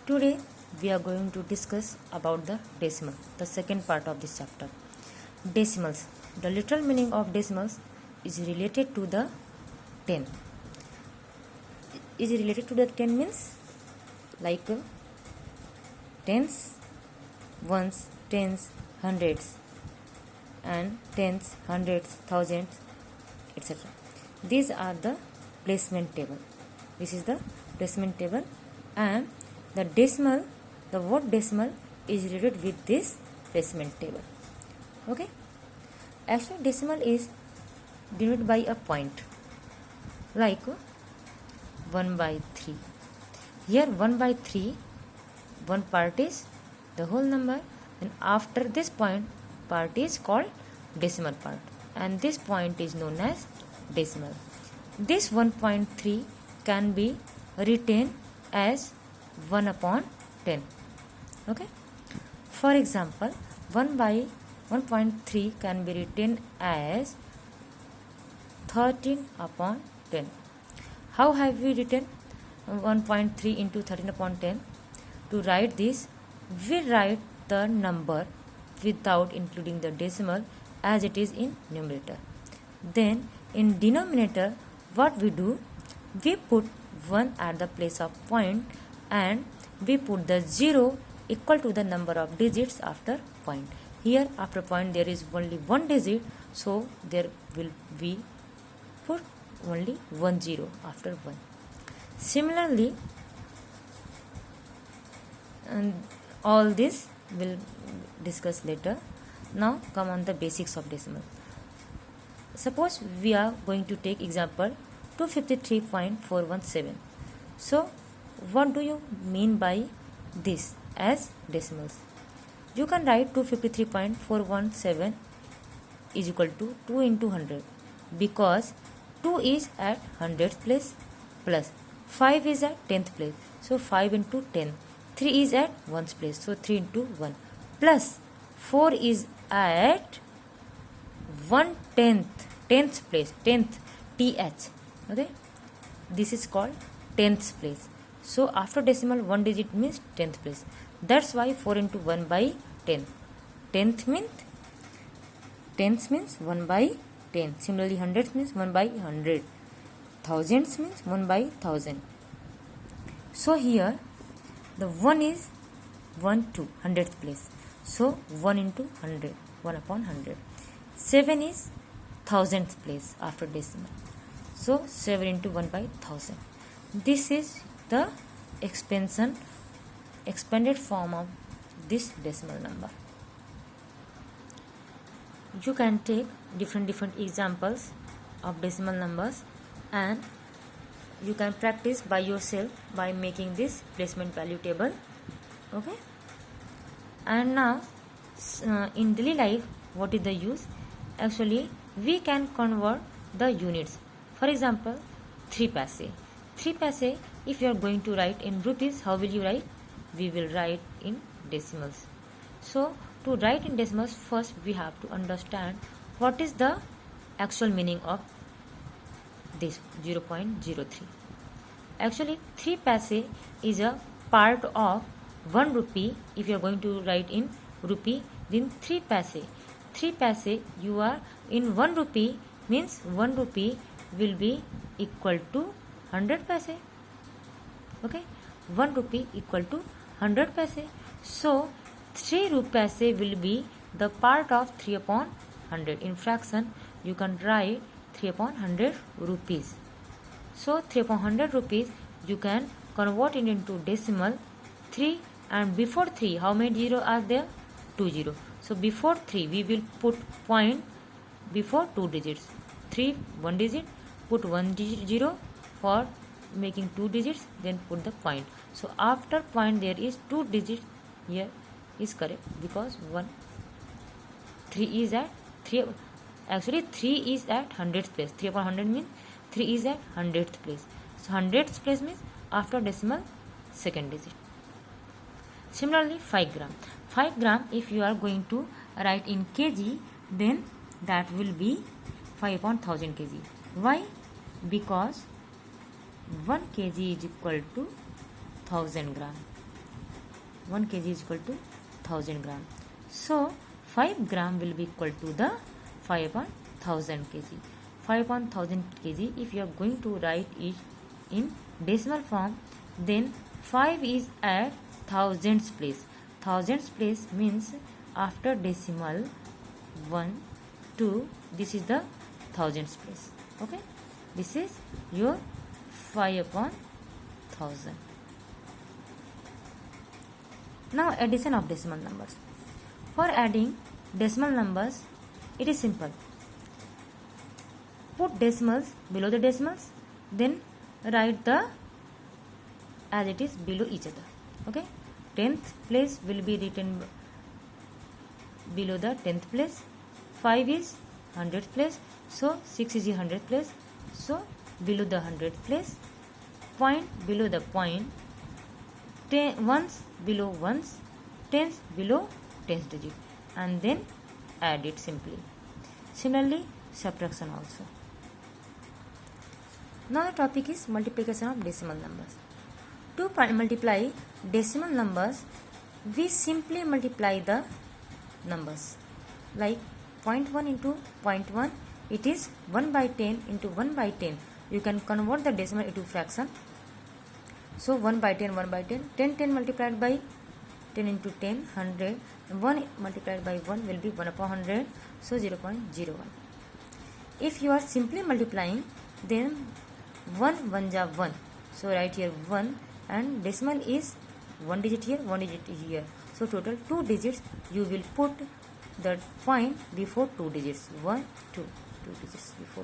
Today we are going to discuss about the decimal, the second part of this chapter. Decimals. The literal meaning of decimals is related to the 10. Is related to the 10 means like tens, ones, tens, hundreds, and tens, hundreds, thousands, etc. These are the placement table. This is the placement table, and the decimal, the word decimal is related with this placement table. Okay. Actually, decimal is denoted by a point, like 1 by 3. Here 1 by 3, one part is the whole number, and after this point, part is called decimal part, and this point is known as decimal. This 1.3 can be written as 1 upon 10. Okay. For example, 1 by 1.3 can be written as 13 upon 10. How have we written 1.3 into 13 upon 10? To write this, we write the number without including the decimal as it is in numerator. Then in denominator, what we do? We put 1 at the place of point, and we put the 0 equal to the number of digits after point. Here after point there is only one digit, so there will be put only 1 0 after 1. Similarly, and all this will discuss later. Now come on the basics of decimal. Suppose we are going to take example 253.417. So what do you mean by this as decimals? You can write 253.417 is equal to 2 into 100, because 2 is at 100th place, plus 5 is at 10th place, so 5 into 10. 3 is at 1st place, so 3 into 1, plus 4 is at 10th place, 10th, th. Okay, this is called 10th place. So after decimal, one digit means 10th place. That's why 4 into 1 by 10. 10th means 1 by 10. Similarly, hundredth means 1 by 100. Thousands means 1 by 1000. So here the 1 is 1 to 100th place. So 1 into 100, 1 upon 100. 7 is 1000th place after decimal. So 7 into 1 by 1000. This is the expanded form of this decimal number. You can take different examples of decimal numbers, and you can practice by yourself by making this placement value table. Okay. And now in daily life, what is the use? Actually, we can convert the units. For example, 3 paise. 3 paise, if you are going to write in rupees, how will you write? We will write in decimals. So to write in decimals, first we have to understand what is the actual meaning of this 0.03. Actually, 3 paise is a part of 1 rupee. If you are going to write in rupee, then 3 paise. 3 paise, you are in 1 rupee, means 1 rupee will be equal to 100 paise. Okay, 1 rupee equal to 100 paise. So 3 paise will be the part of 3 upon 100. In fraction, you can write 3 upon 100 rupees. So 3 upon 100 rupees, you can convert it into decimal 3, and before 3, how many 0 are there? 2 0. So before 3, we will put point before 2 digits. 3, 1 digit, put 1 digit 0 for making 2 digits, then put the point. So after point there is 2 digits. Here is correct, because 3 is at 3. Actually 3 is at 100th place. 3 upon 100 means 3 is at 100th place. So 100th place means after decimal, second digit. Similarly, 5 gram. 5 gram, if you are going to write in kg, then that will be 5 upon 1000 kg. Why? Because 1 kg is equal to 1000 gram. 1 kg is equal to 1000 gram. So 5 gram will be equal to the 5 upon 1000 kg. 5 upon 1000 kg, if you are going to write it in decimal form, then 5 is at thousands place. Thousands place means after decimal 1, 2, this is the thousands place. Okay, this is your 5 upon 1000. Now addition of decimal numbers. For adding decimal numbers, it is simple. Put decimals below the decimals, then write the as it is below each other. Okay, 10th place will be written below the 10th place. 5 is 100th place, so 6 is the 100th place, so below the 100th place. Point below the point. Ones below ones, tens below tens digit, and then add it simply. Similarly, subtraction also. Now the topic is multiplication of decimal numbers. To multiply decimal numbers, we simply multiply the numbers. Like 0.1 into 0.1, it is 1 by 10 into 1 by 10. You can convert the decimal into fraction. So 1 by 10, 1 by 10, 10 multiplied by 10 into 10, 100, 1 multiplied by 1 will be 1 upon 100, so 0.01. If you are simply multiplying, then 1 1 ja 1, so write here 1, and decimal is 1 digit here, 1 digit here, so total 2 digits. You will put the point before 2 digits, 1 2 2 digits before.